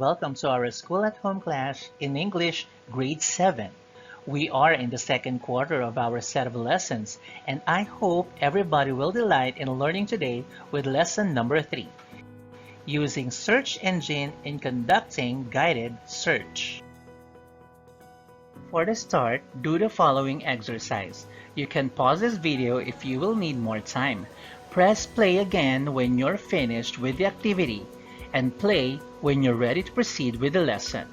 welcome to our School at Home class in English, Grade 7. We are in the second quarter of our set of lessons, and I hope everybody will delight in learning today with lesson number 3, using search engine in conducting guided search. For the start, do the following exercise. You can pause this video if you will need more time. Press play again when you're finished with the activity, and play when you're ready to proceed with the lesson.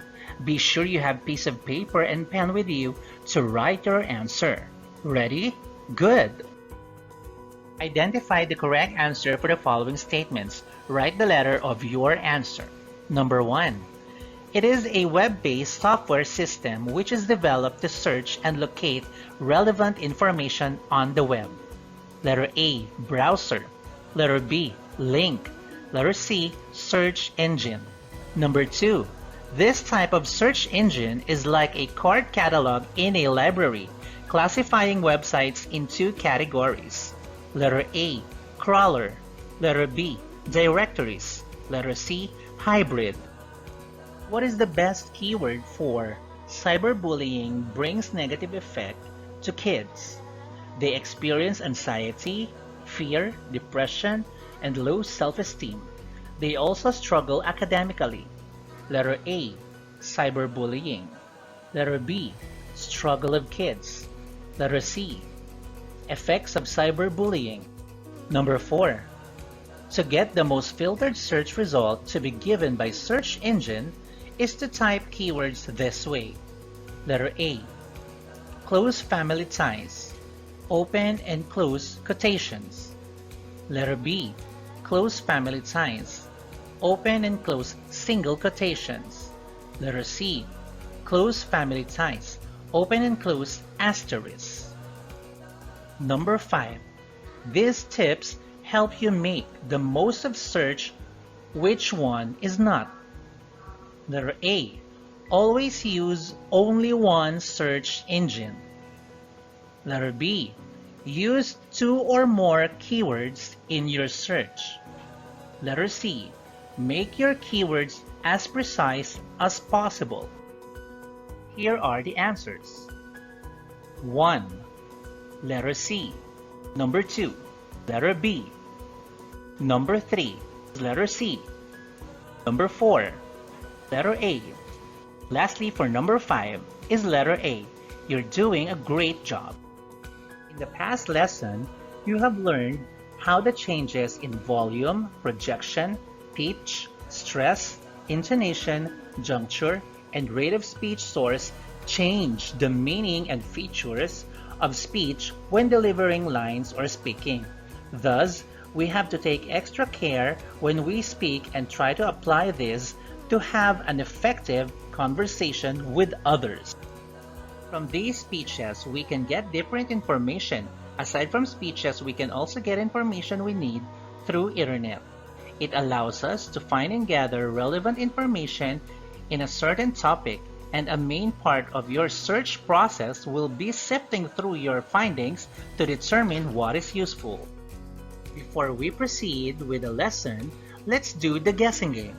Be sure you have a piece of paper and pen with you to write your answer. Ready? Good! Identify the correct answer for the following statements. Write the letter of your answer. Number 1. It is a web-based software system which is developed to search and locate relevant information on the web. Letter A, browser. Letter B, link. Letter C, search engine. Number 2. This type of search engine is like a card catalog in a library, classifying websites in 2 categories. Letter A, crawler. Letter B, directories. Letter C, hybrid. What is the best keyword for cyberbullying brings negative effect to kids? They experience anxiety, fear, depression, and low self-esteem. They also struggle academically. Letter A, cyberbullying. Letter B, struggle of kids. Letter C, effects of cyberbullying. Number 4. To get the most filtered search result to be given by search engine is to type keywords this way. Letter A, close family ties. Open and close quotations. Letter B, close family ties. Open and close single quotations. Letter C, close family ties. Open and close asterisks. Number 5. These tips help you make the most of search. Which one is not? Letter A, always use only one search engine. Letter B, use 2 or more keywords in your search. Letter C, make your keywords as precise as possible. Here are the answers. 1. Letter C. Number 2. Letter B. Number 3. Letter C. Number 4. Letter A. Lastly, for number 5 is letter A. You're doing a great job. In the past lesson, you have learned how the changes in volume, projection, pitch, stress, intonation, juncture, and rate of speech source change the meaning and features of speech when delivering lines or speaking. Thus, we have to take extra care when we speak and try to apply this to have an effective conversation with others. From these speeches, we can get different information. Aside from speeches, we can also get information we need through internet. It allows us to find and gather relevant information in a certain topic, and a main part of your search process will be sifting through your findings to determine what is useful. Before we proceed with the lesson, let's do the guessing game.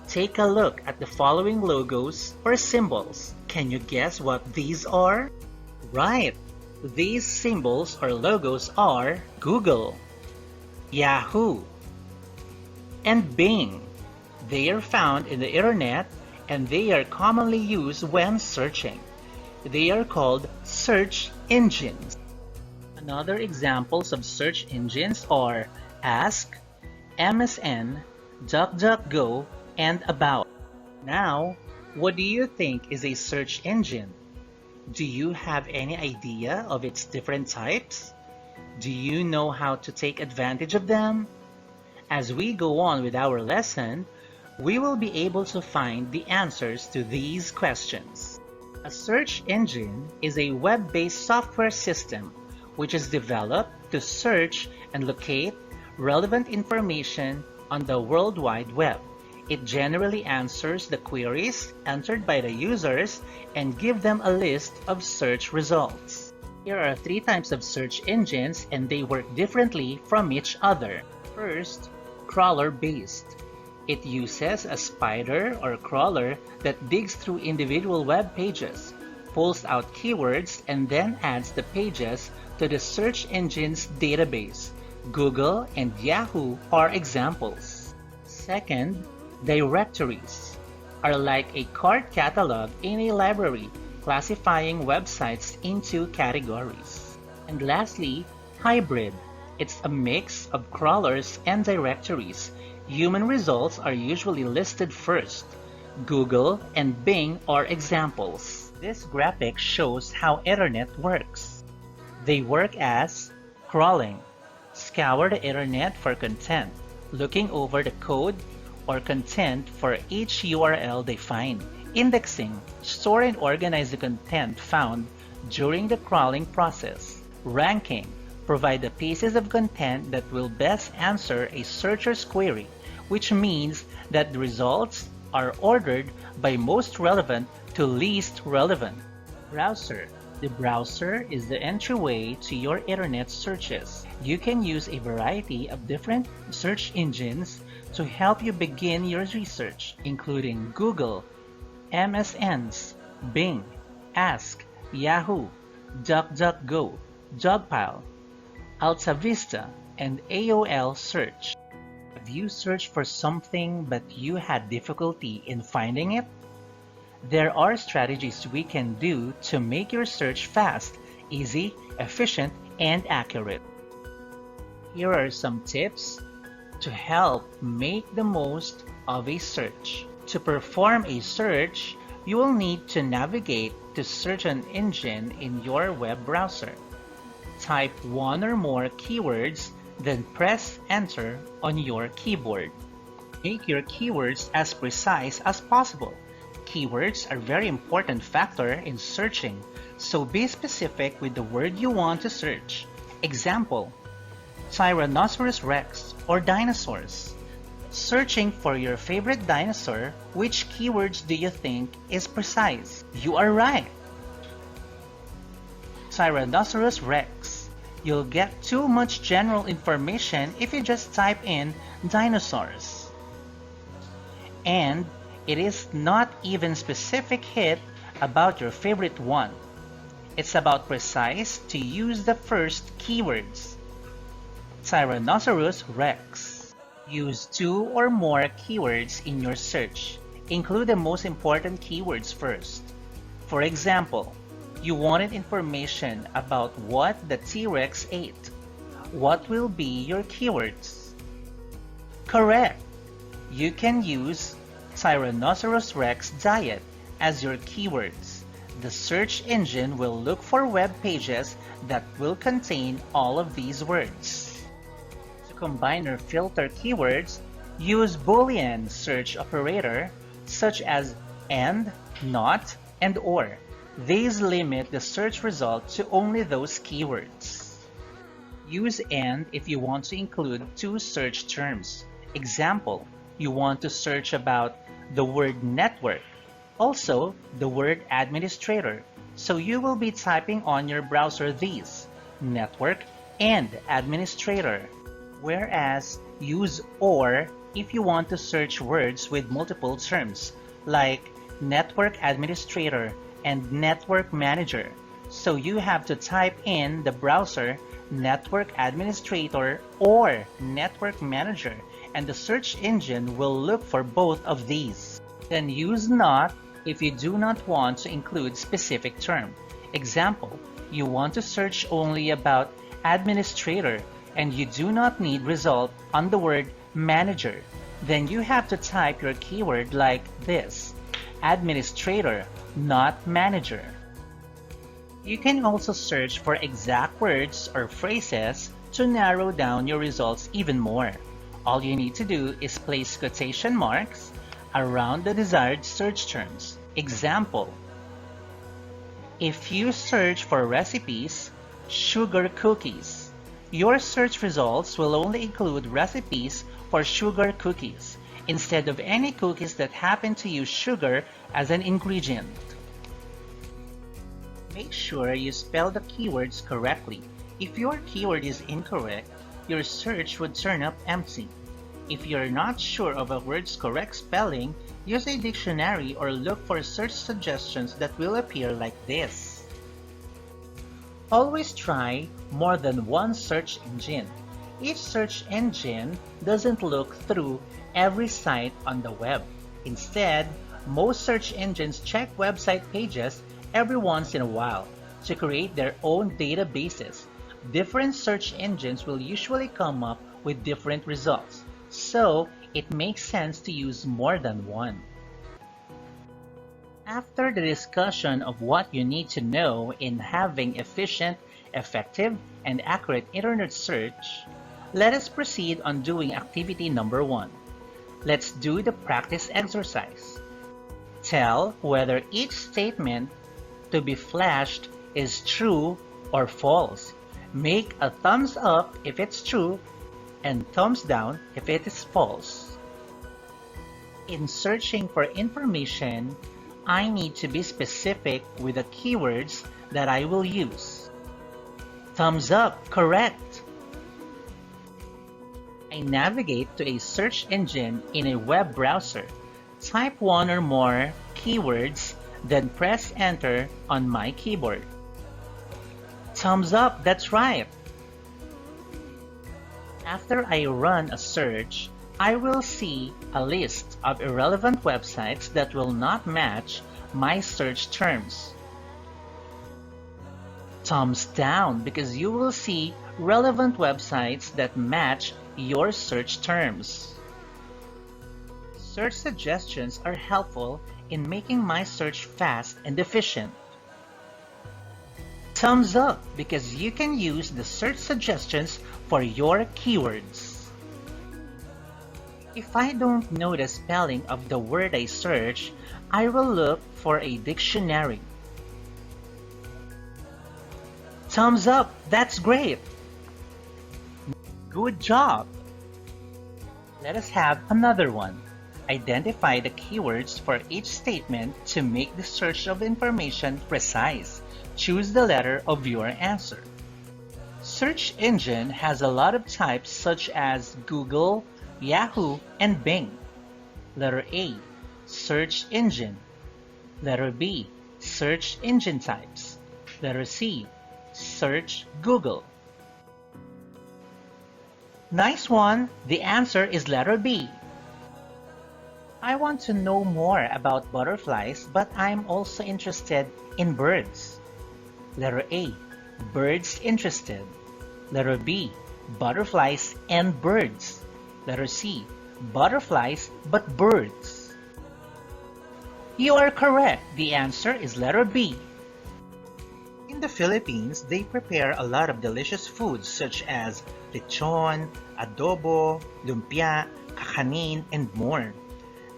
Take a look at the following logos or symbols. Can you guess what these are? Right! These symbols or logos are Google, Yahoo, and Bing. They are found in the internet and they are commonly used when searching. They are called search engines. Another examples of search engines are Ask, MSN, DuckDuckGo, and About. Now, what do you think is a search engine? Do you have any idea of its different types? Do you know how to take advantage of them? As we go on with our lesson, we will be able to find the answers to these questions. A search engine is a web-based software system which is developed to search and locate relevant information on the World Wide Web. It generally answers the queries entered by the users and give them a list of search results. Here are 3 types of search engines and they work differently from each other. First, crawler-based. It uses a spider or crawler that digs through individual web pages, pulls out keywords, and then adds the pages to the search engine's database. Google and Yahoo are examples. Second, directories are like a card catalog in a library, classifying websites into categories. And lastly, hybrid. It's a mix of crawlers and directories. Human results are usually listed first. Google and Bing are examples. This graphic shows how Internet works. They work as crawling. Scour the Internet for content, looking over the code or content for each URL they find. Indexing. Store and organize the content found during the crawling process. Ranking. Provide the pieces of content that will best answer a searcher's query, which means that the results are ordered by most relevant to least relevant. Browser. The browser is the entryway to your internet searches. You can use a variety of different search engines to help you begin your research, including Google, MSNs, Bing, Ask, Yahoo, DuckDuckGo, Dogpile, AltaVista, and AOL Search. Have you searched for something but you had difficulty in finding it? There are strategies we can do to make your search fast, easy, efficient, and accurate. Here are some tips to help make the most of a search. To perform a search, you will need to navigate to search an engine in your web browser. Type one or more keywords, then press enter on your keyboard. Make your keywords as precise as possible. Keywords are a very important factor in searching, so be specific with the word you want to search. Example, Tyrannosaurus rex or dinosaurs. Searching for your favorite dinosaur, which keywords do you think is precise? You are right! Tyrannosaurus rex. You'll get too much general information if you just type in dinosaurs. And it is not even specific hit about your favorite one. It's about precise to use the first keywords. Tyrannosaurus rex. Use two or more keywords in your search. Include the most important keywords first. For example, you wanted information about what the T-Rex ate. What will be your keywords? Correct! You can use Tyrannosaurus rex diet as your keywords. The search engine will look for web pages that will contain all of these words. To combine or filter keywords, use Boolean search operator such as and, not, and or. These limit the search result to only those keywords. Use and if you want to include two search terms. Example, you want to search about the word network, also the word administrator. So you will be typing on your browser these, network and administrator. Whereas use or if you want to search words with multiple terms, like network administrator and network manager. So you have to type in the browser network administrator or network manager, and the search engine will look for both of these. Then use not if you do not want to include specific term. Example, you want to search only about administrator and you do not need result on the word manager. Then you have to type your keyword like this, administrator, not manager. You can also search for exact words or phrases to narrow down your results even more. All you need to do is place quotation marks around the desired search terms. Example, if you search for recipes, sugar cookies, your search results will only include recipes for sugar cookies instead of any cookies that happen to use sugar as an ingredient. Make sure you spell the keywords correctly. If your keyword is incorrect, your search would turn up empty. If you're not sure of a word's correct spelling, use a dictionary or look for search suggestions that will appear like this. Always try more than one search engine. Each search engine doesn't look through every site on the web. Instead, most search engines check website pages every once in a while to create their own databases. Different search engines will usually come up with different results, so it makes sense to use more than one. After the discussion of what you need to know in having efficient, effective, and accurate internet search, let us proceed on doing activity number 1. Let's do the practice exercise. Tell whether each statement to be flashed is true or false. Make a thumbs up if it's true and thumbs down if it is false. In searching for information, I need to be specific with the keywords that I will use. Thumbs up, correct. I navigate to a search engine in a web browser. Type one or more keywords, then press enter on my keyboard. Thumbs up, that's right. After I run a search, I will see a list of irrelevant websites that will not match my search terms. Thumbs down because you will see relevant websites that match your search terms. Search suggestions are helpful in making my search fast and efficient. Thumbs up because you can use the search suggestions for your keywords. If I don't know the spelling of the word I search, I will look for a dictionary. Thumbs up, that's great! Good job! Let us have another one. Identify the keywords for each statement to make the search of information precise. Choose the letter of your answer. Search engine has a lot of types such as Google, Yahoo, and Bing. Letter A, search engine. Letter B, search engine types. Letter C, search Google. Nice one! The answer is letter B. I want to know more about butterflies, but I'm also interested in birds. Letter A, birds interested. Letter B, butterflies and birds. Letter C, butterflies but birds. You are correct. The answer is letter B. In the Philippines, they prepare a lot of delicious foods such as lechon, adobo, lumpia, kakanin, and more.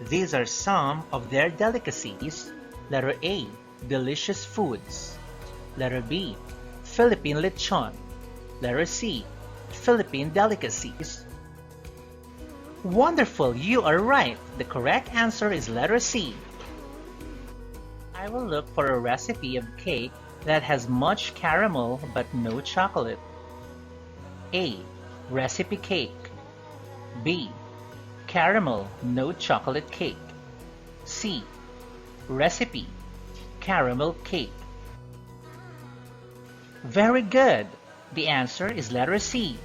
These are some of their delicacies. Letter A, delicious foods. Letter B, Philippine lechon. Letter C, Philippine delicacies. Wonderful, you are right. The correct answer is letter C. I will look for a recipe of cake that has much caramel but no chocolate. A, recipe cake. B, caramel, no chocolate cake. C, recipe, caramel cake. Very good. The answer is letter C.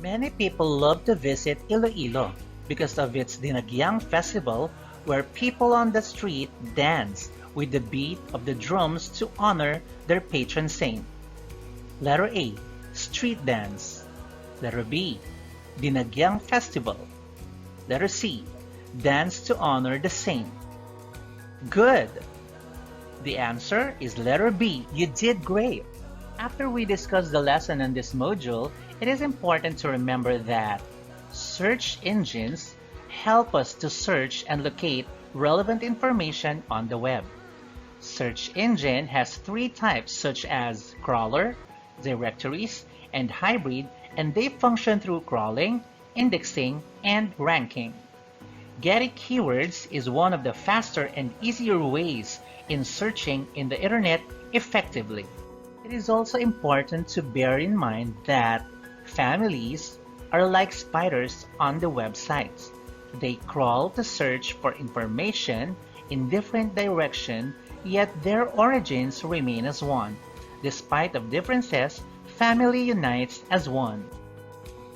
Many people love to visit Iloilo because of its Dinagyang festival, where people on the street dance with the beat of the drums to honor their patron saint. Letter A, street dance. Letter B, Dinagyang festival. Letter C, dance to honor the saint. Good! The answer is letter B. You did great! After we discuss the lesson in this module, it is important to remember that search engines help us to search and locate relevant information on the web. Search engine has three types such as crawler, directories, and hybrid, and they function through crawling, indexing, and ranking. Getting keywords is one of the faster and easier ways in searching in the internet effectively. It is also important to bear in mind that families, are like spiders on the websites. They crawl to search for information in different directions, yet their origins remain as one. Despite of differences, family unites as one.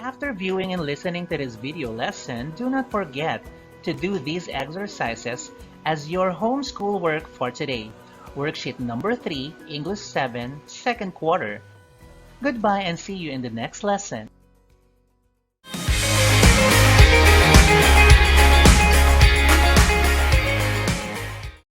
After viewing and listening to this video lesson, do not forget to do these exercises as your homeschool work for today. Worksheet number 3, English 7, second quarter. Goodbye and see you in the next lesson.